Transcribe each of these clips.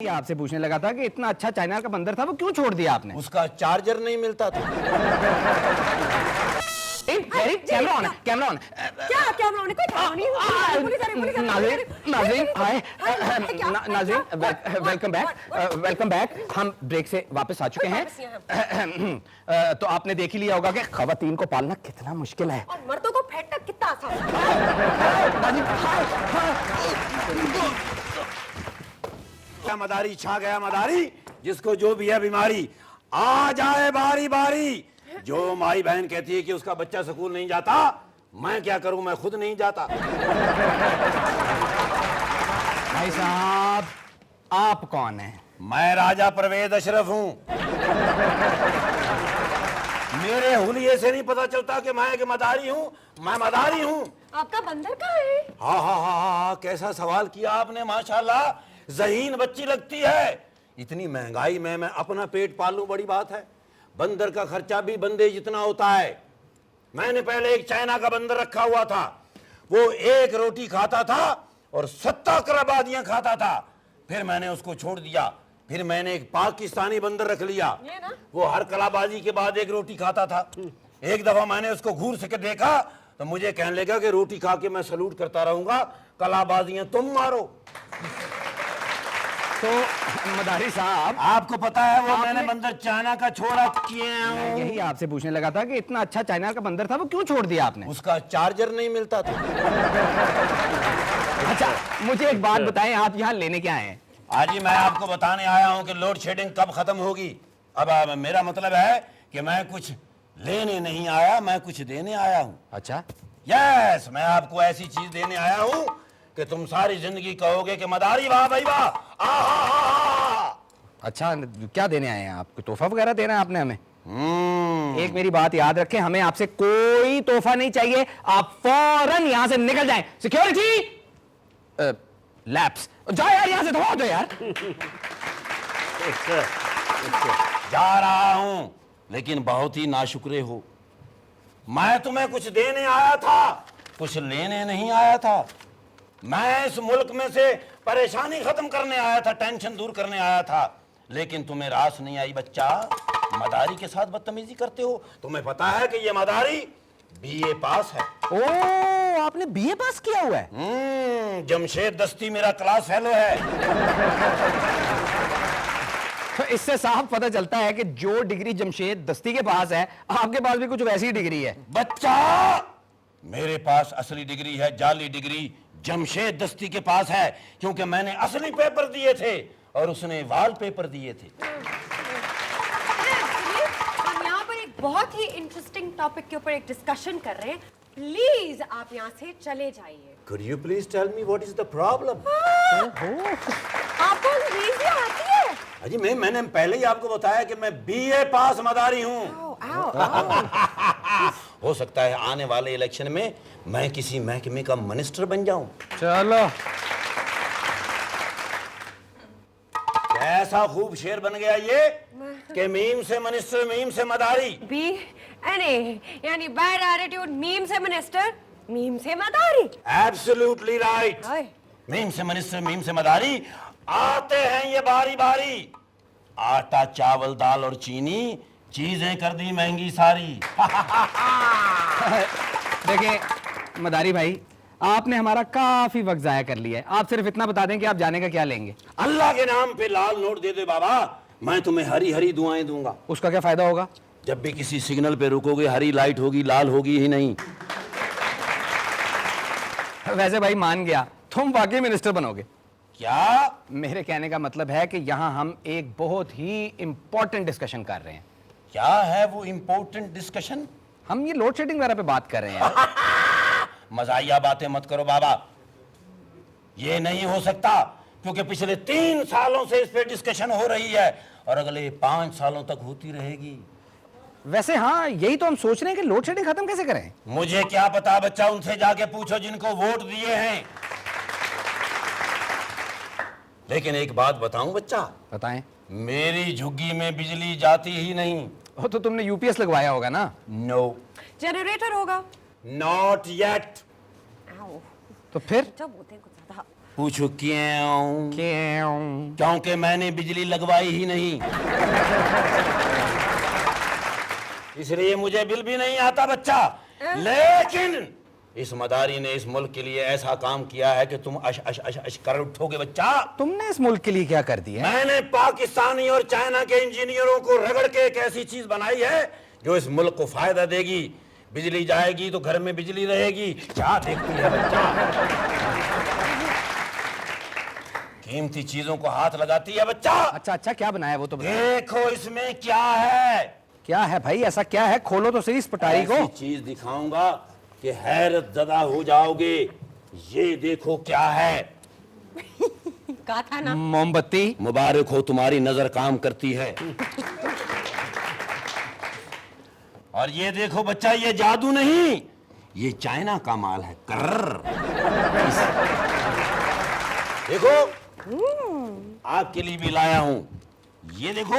आपसे पूछने लगा था कि इतना अच्छा चाइना का बंदर था, वो क्यों छोड़ दिया आपने? उसका चार्जर नहीं मिलता था। कैमरा ऑन है, कैमरा ऑन। क्या कैमरा ऑन है? कोई कैमरा नहीं है। नाज़रीन, वेलकम बैक, वेलकम बैक। हम ब्रेक से वापस आ चुके हैं। तो आपने देख ही लिया होगा कि खवातीन को पालना कितना मुश्किल है और मर्दों को फेंटना कितना आसान है। मदारी छा गया मदारी, जिसको जो भी है बीमारी आ जाए बारी बारी। जो माई बहन कहती है कि उसका बच्चा स्कूल नहीं जाता, मैं क्या करूं, मैं खुद नहीं जाता। भाई साहब, आप कौन हैं? मैं राजा परवेज अशरफ हूं। मेरे हुलिये से नहीं पता चलता कि मैं एक मदारी हूं। मैं मदारी हूं। आपका बंदर कहाँ है? हा, कैसा सवाल किया आपने, माशाल्लाह ज़हीन बच्ची लगती है। इतनी महंगाई में मैं अपना पेट पालूं बड़ी बात है। बंदर का खर्चा भी बंदे जितना होता है। मैंने पहले एक चाइना का बंदर रखा हुआ था। वो एक रोटी खाता था और 70 कराबादियां खाता था। फिर मैंने उसको छोड़ दिया। फिर मैंने एक पाकिस्तानी बंदर रख लिया। वो हर कलाबाजी के बाद एक रोटी खाता था। एक दफा मैंने उसको घूर से देखा तो मुझे कहने लगा कि रोटी खा के मैं सलूट करता रहूंगा, कलाबाजियां तुम मारो। तो मदारी साहब, आपको पता है वो मैंने बंदर चाइना का छोड़ा क्यों? यही आपसे पूछने लगा था कि इतना अच्छा चाइना का बंदर था, वो क्यों छोड़ दिया आपने? उसका चार्जर नहीं मिलता था। अच्छा, मुझे एक बात बताएं, आप यहाँ लेने क्या आए हैं? आज ही मैं आपको बताने आया हूँ कि लोड शेडिंग कब खत्म होगी। अब मेरा मतलब है कि मैं कुछ लेने नहीं आया, मैं कुछ देने आया हूँ। अच्छा, यस, मैं आपको ऐसी चीज देने आया हूँ कि तुम सारी जिंदगी कहोगे कि मदारी वाह भाई वाह। अच्छा, क्या देने आए हैं आप? कोई तोहफा वगैरह देना है आपने हमें? एक मेरी बात याद रखें, हमें आपसे कोई तोहफा नहीं चाहिए। आप फौरन यहाँ से निकल जाएं। सिक्योरिटी, लैप्स, जाओ यार यहाँ से, धोआ दो यार। जा रहा हूं, लेकिन बहुत ही नाशुक्रे हो। मैं तुम्हें कुछ देने आया था, कुछ लेने नहीं आया था। मैं इस मुल्क में से परेशानी खत्म करने आया था, टेंशन दूर करने आया था। लेकिन तुम्हें रास नहीं आई बच्चा। मदारी के साथ बदतमीजी करते हो। तुम्हें पता है कि ये मदारी बीए पास है। ओ, आपने बीए पास किया हुआ है? जमशेद दस्ती मेरा क्लास फेलो है। तो इससे साफ पता चलता है कि जो डिग्री जमशेद दस्ती के पास है, आपके पास भी कुछ वैसी डिग्री है। बच्चा, मेरे पास असली डिग्री है, जाली डिग्री जमशेद दस्ती के पास है, क्योंकि मैंने असली पेपर दिए थे और उसने वाल पेपर दिए थे। हम यहाँ पर एक बहुत ही इंटरेस्टिंग टॉपिक के ऊपर एक डिस्कशन कर रहे हैं। प्लीज आप यहाँ से चले जाइए। Could you please tell me what is the problem? आपको अंग्रेजी आती है? अजी मैंने पहले ही आपको बताया कि मैं बीए पास मदारी हूँ। हो सकता है आने वाले इलेक्शन में मैं किसी महकमे का मिनिस्टर बन जाऊं। चलो, ऐसा खूब शेर बन गया ये कि मीम से मिनिस्टर, मीम से मदारी। यानी बैड एटीट्यूड, मीम से मिनिस्टर, मीम से मदारी। Absolutely right. मीम से मिनिस्टर, मीम से मदारी। आते हैं ये बारी बारी। आटा, चावल, दाल और चीनी, चीजें कर दी महंगी सारी। देखिए मदारी भाई, आपने हमारा काफी वक्त जाया कर लिया है। आप सिर्फ इतना बता दें कि आप जाने का क्या लेंगे। अल्लाह के नाम पे लाल नोट दे दे बाबा, मैं तुम्हें हरी हरी दुआएं दूंगा। उसका क्या फायदा होगा? जब भी किसी सिग्नल पे रुकोगे हरी लाइट होगी, लाल होगी ही नहीं। वैसे भाई मान गया, तुम वाकई मिनिस्टर बनोगे। क्या? मेरे कहने का मतलब है कि यहाँ हम एक बहुत ही इंपॉर्टेंट डिस्कशन कर रहे हैं। क्या है वो इंपॉर्टेंट डिस्कशन? हम ये लोड शेडिंग वगैरह पे बात कर रहे हैं। मजाहिया बातें मत करो बाबा, ये नहीं हो सकता, क्योंकि पिछले 3 सालों से इस पे डिस्कशन हो रही है और अगले 5 सालों तक होती रहेगी। वैसे हाँ, यही तो हम सोच रहे हैं कि लोड शेडिंग खत्म कैसे करें। मुझे क्या पता बच्चा, उनसे जाके पूछो जिनको वोट दिए हैं। लेकिन एक बात बताऊं बच्चा, बताएं। मेरी झुग्गी में बिजली जाती ही नहीं। वो तो तुमने यूपीएस लगवाया होगा ना? नो, जनरेटर होगा। Not yet. तो फिर जब होते हैं कुछ ज्यादा। पूछो क्यों? क्यों? क्योंकि मैंने बिजली लगवाई ही नहीं, इसलिए मुझे बिल भी नहीं आता बच्चा। लेकिन इस मदारी ने इस मुल्क के लिए ऐसा काम किया है कि तुम अश अश अश अश कर उठोगे बच्चा। तुमने इस मुल्क के लिए क्या कर दिया? मैंने पाकिस्तानी और चाइना के इंजीनियरों को रगड़ के एक ऐसी चीज बनाई है जो इस मुल्क को फायदा देगी। बिजली जाएगी तो घर में बिजली रहेगी। क्या देखती है बच्चा? कीमती चीजों को हाथ लगाती है बच्चा। अच्छा अच्छा, क्या बनाया वो तो बताओ। देखो इसमें क्या है। क्या है भाई, ऐसा क्या है? खोलो तो सही इस पटारी को। ऐसी चीज दिखाऊंगा कि हैरत ज़दा हो जाओगे। ये देखो क्या है। कहा था ना। मोमबत्ती। मुबारक हो, तुम्हारी नजर काम करती है। और ये देखो बच्चा, ये जादू नहीं, ये चाइना का माल है। कर्र। देखो आपके लिए भी लाया हूं। ये देखो,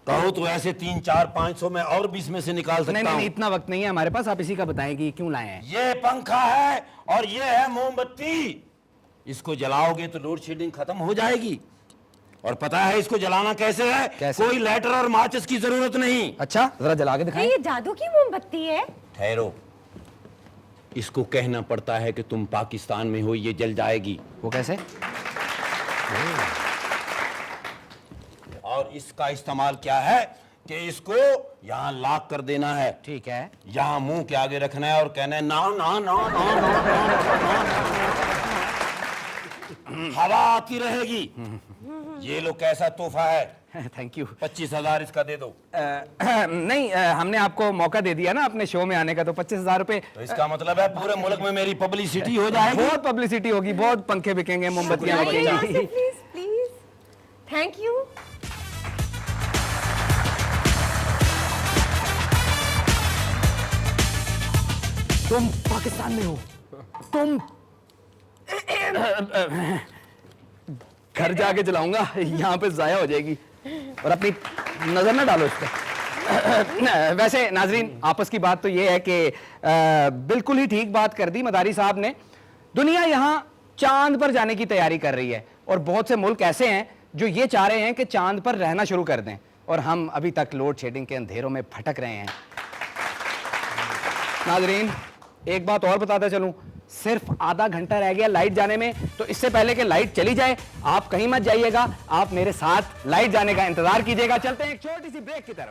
कहो तो ऐसे 3, 4, 500 में और 20 में से निकाल सकता नहीं हूं। नहीं, इतना वक्त नहीं है हमारे पास, आप इसी का बताएं कि क्यों लाए हैं। ये पंखा है और ये है मोमबत्ती। इसको जलाओगे तो लोड शेडिंग खत्म हो जाएगी। और पता है इसको जलाना कैसे है? कैसे? कोई लाइटर और माचिस की जरूरत नहीं। अच्छा, जरा जला के दिखाएं। ये जादू की मोमबत्ती है। ठहरो, इसको कहना पड़ता है कि तुम पाकिस्तान में हो, ये जल जाएगी। वो कैसे? और इसका इस्तेमाल क्या है कि इसको यहाँ लॉक कर देना है। ठीक है। यहाँ मुंह के आगे रखना है और कहना है ना ना ना ना ना। हवा आती रहेगी। ये लो, कैसा तोहफा है। Thank you. 25,000 इसका दे दो। नहीं, हमने आपको मौका दे दिया ना अपने शो में आने का, तो 25,000 रुपए। तो इसका मतलब है पूरे मुल्क में मेरी पब्लिसिटी हो जाएगी। बहुत पब्लिसिटी होगी, बहुत पंखे बिकेंगे, मोमबत्तियां आइए यहाँ से, बिकेंगी। Please please. Thank you. तुम पाकिस्तान में हो, तुम घर जाके जलाऊंगा, यहाँ पे जाया हो जाएगी। और अपनी नजर ना डालो इस पे। वैसे नाजरीन, आपस की बात तो ये है कि बिल्कुल ही ठीक बात कर दी मदारी साहब ने। दुनिया यहाँ चांद पर जाने की तैयारी कर रही है और बहुत से मुल्क ऐसे हैं जो ये चाह रहे हैं कि चांद पर रहना शुरू कर दें, और हम अभी तक लोड शेडिंग के अंधेरों में भटक रहे हैं। नाजरीन, एक बात और बताता चलूं, सिर्फ आधा घंटा रह गया लाइट जाने में, तो इससे पहले कि लाइट चली जाए आप कहीं मत जाइएगा, आप मेरे साथ लाइट जाने का इंतजार कीजिएगा। चलते हैं एक छोटी सी ब्रेक की तरफ।